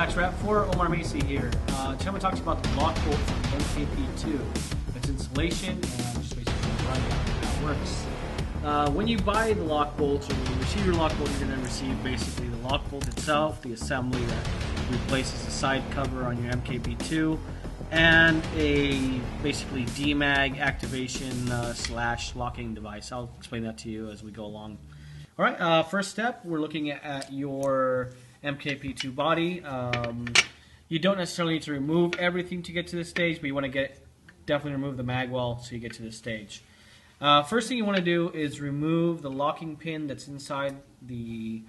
back to RAP4, Omar Macy here. Today I'm going to talk to you about the Lok-Bolt from MKP-II. Its installation and just basically running how it works. When you buy the Lok-Bolt or when you receive your Lok-Bolt, you're going to receive basically the Lok-Bolt itself, the assembly that replaces the side cover on your MKP-II, and a basically demag activation slash locking device. I'll explain that to you as we go along. Alright, first step, we're looking at your MKP-II body. You don't necessarily need to remove everything to get to this stage, but you want to definitely remove the mag well so you get to this stage. First thing you want to do is remove the locking pin that's inside the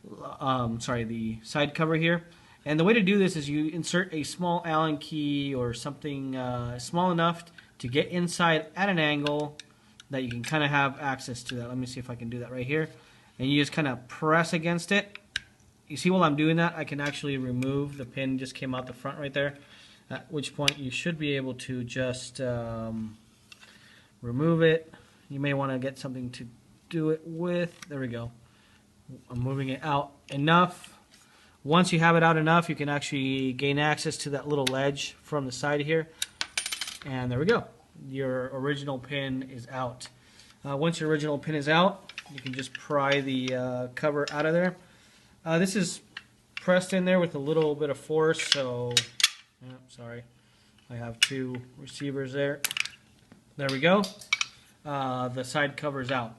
the side cover here. And the way to do this is you insert a small Allen key or something small enough to get inside at an angle that you can kind of have access to that. Let me see if I can do that right here. And you just kind of press against it. You see while I'm doing that, I can actually remove the pin just came out the front right there. At which point you should be able to just remove it. You may want to get something to do it with. There we go. I'm moving it out enough. Once you have it out enough, you can actually gain access to that little ledge from the side here. And there we go. Your original pin is out. Once your original pin is out, you can just pry the cover out of there. This is pressed in there with a little bit of force, so sorry, I have two receivers there. There we go. The side cover's out.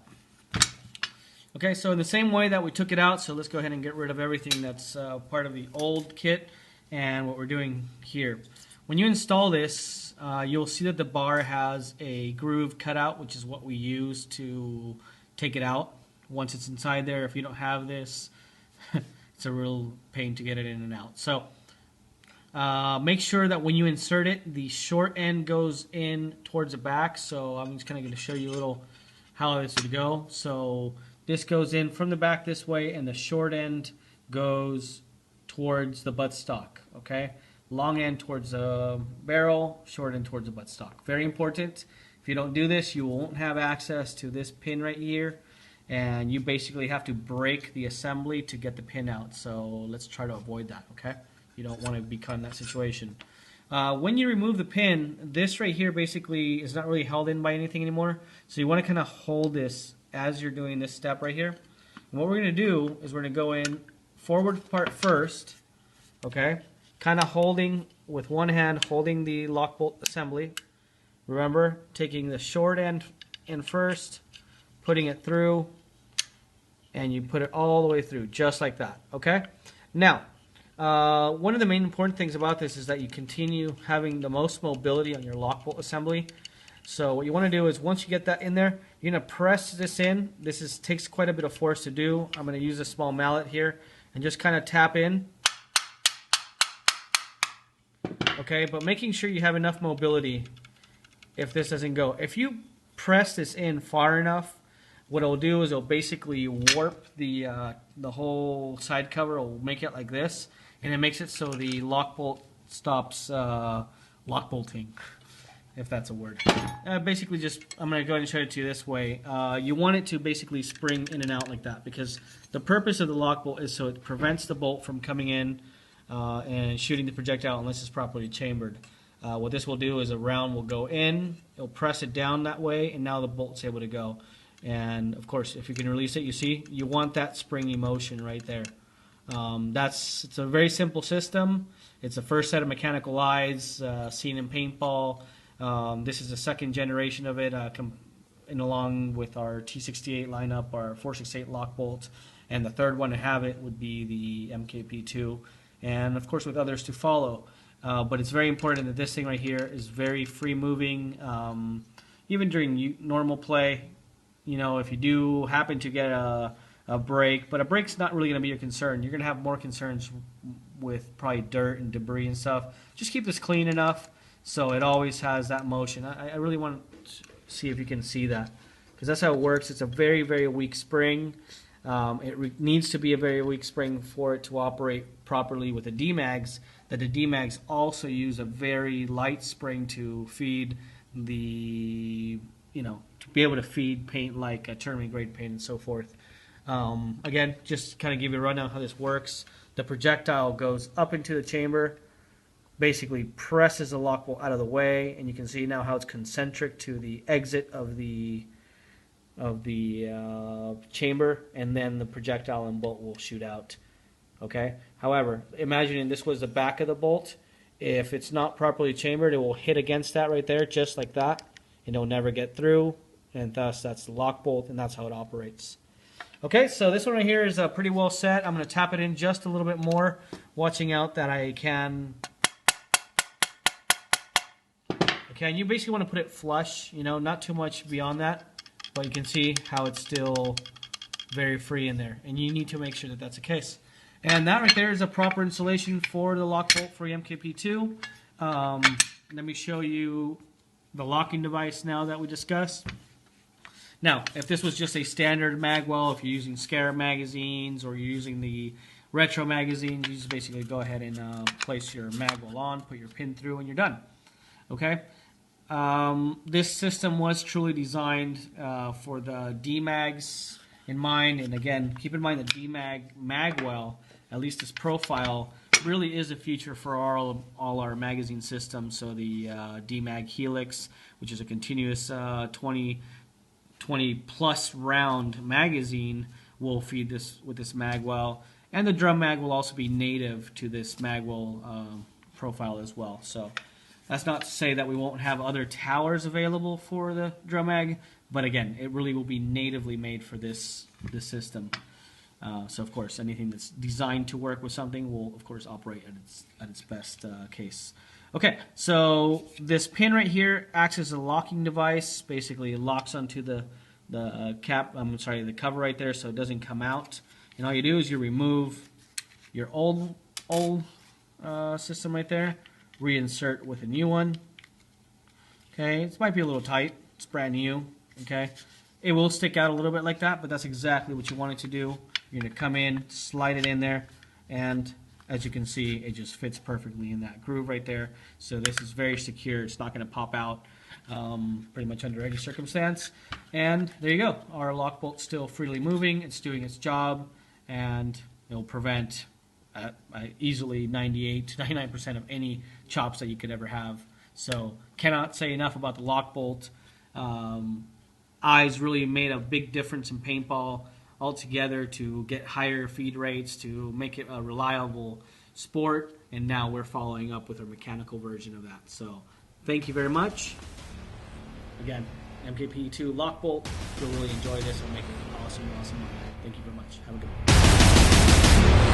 Okay, so in the same way that we took it out, so let's go ahead and get rid of everything that's part of the old kit and what we're doing here. When you install this, you'll see that the bar has a groove cut out, which is what we use to take it out once it's inside there. If you don't have this, it's a real pain to get it in and out. So make sure that when you insert it, the short end goes in towards the back. So I'm just kind of going to show you a little how this would go. So this goes in from the back this way, and the short end goes towards the buttstock. Okay. Long end towards the barrel, short end towards the buttstock. Very important. If you don't do this, you won't have access to this pin right here, and you basically have to break the assembly to get the pin out. So let's try to avoid that, okay? You don't want to be caught in that situation. When you remove the pin, this right here basically is not really held in by anything anymore. So you want to kind of hold this as you're doing this step right here. And what we're going to do is we're going to go in forward part first, okay? Kind of holding with one hand, holding the Lok-Bolt assembly. Remember, taking the short end in first, putting it through, and you put it all the way through, just like that. Okay? Now, one of the main important things about this is that you continue having the most mobility on your Lok-Bolt assembly. So what you want to do is once you get that in there, you're going to press this in. This takes quite a bit of force to do. I'm going to use a small mallet here and just kind of tap in. Okay, but making sure you have enough mobility if this doesn't go. If you press this in far enough, what it'll do is it'll basically warp the whole side cover. It'll make it like this, and it makes it so the Lok-Bolt stops Lok-bolting, if that's a word. Basically, I'm going to go ahead and show it to you this way. You want it to basically spring in and out like that, because the purpose of the Lok-Bolt is so it prevents the bolt from coming in and shooting the projectile unless it's properly chambered. What this will do is a round will go in, it'll press it down that way, and now the bolt's able to go. And of course, if you can release it, you see, you want that springy motion right there. It's a very simple system. It's the first set of mechanical eyes seen in paintball. This is the second generation of it, along with our T68 lineup, our 468 Lok-Bolt, and the third one to have it would be the MKP-II. And of course with others to follow. But it's very important that this thing right here is very free moving. Even during normal play, you know, if you do happen to get a break, but a break's not really going to be your concern. You're going to have more concerns with probably dirt and debris and stuff. Just keep this clean enough so it always has that motion. I really want to see if you can see that, because that's how it works. It's a very, very weak spring. It needs to be a very weak spring for it to operate properly with the D-mags. That the D-mags also use a very light spring to feed the, to be able to feed paint like a tournament grade paint and so forth. Again, just kind of give you a rundown how this works. The projectile goes up into the chamber, basically presses the lock bolt out of the way, and you can see now how it's concentric to the exit of the chamber, and then the projectile and bolt will shoot out. Okay. However, imagining this was the back of the bolt, if it's not properly chambered, it will hit against that right there, just like that, and it'll never get through, and thus that's the lock bolt, and that's how it operates. Okay, so this one right here is pretty well set. I'm going to tap it in just a little bit more, watching out that I can. Okay, and you basically want to put it flush, you know, not too much beyond that, but you can see how it's still very free in there, and you need to make sure that that's the case. And that right there is a proper installation for the Lok-Bolt for MKP-II. Let me show you the locking device now that we discussed. Now, if this was just a standard magwell, if you're using Scarab magazines or you're using the retro magazines, you just basically go ahead and place your magwell on, put your pin through, and you're done. Okay? This system was truly designed for the D-mags in mind, and again, keep in mind the D-mag magwell, at least this profile, really is a feature for all our magazine systems. So the D-mag Helix, which is a continuous 20 plus round magazine, will feed this with this magwell, and the drum mag will also be native to this magwell profile as well. So that's not to say that we won't have other towers available for the drum mag, but again, it really will be natively made for this system. So of course, anything that's designed to work with something will of course operate at its best case. Okay, so this pin right here acts as a locking device. Basically, it locks onto the the cover right there, so it doesn't come out. And all you do is you remove your old system right there, reinsert with a new one. Okay, this might be a little tight. It's brand new. Okay, it will stick out a little bit like that, but that's exactly what you want it to do. You're going to come in, slide it in there, and as you can see, it just fits perfectly in that groove right there. So this is very secure. It's not going to pop out pretty much under any circumstance. And there you go. Our lock bolt's still freely moving. It's doing its job, and it will prevent easily 98 to 99% of any chops that you could ever have. So cannot say enough about the lock bolt. Eyes really made a big difference in paintball altogether to get higher feed rates, to make it a reliable sport, and now we're following up with a mechanical version of that. So thank you very much. Again, MKP-II Lok-Bolt. You'll really enjoy this and make it awesome. Thank you very much. Have a good one.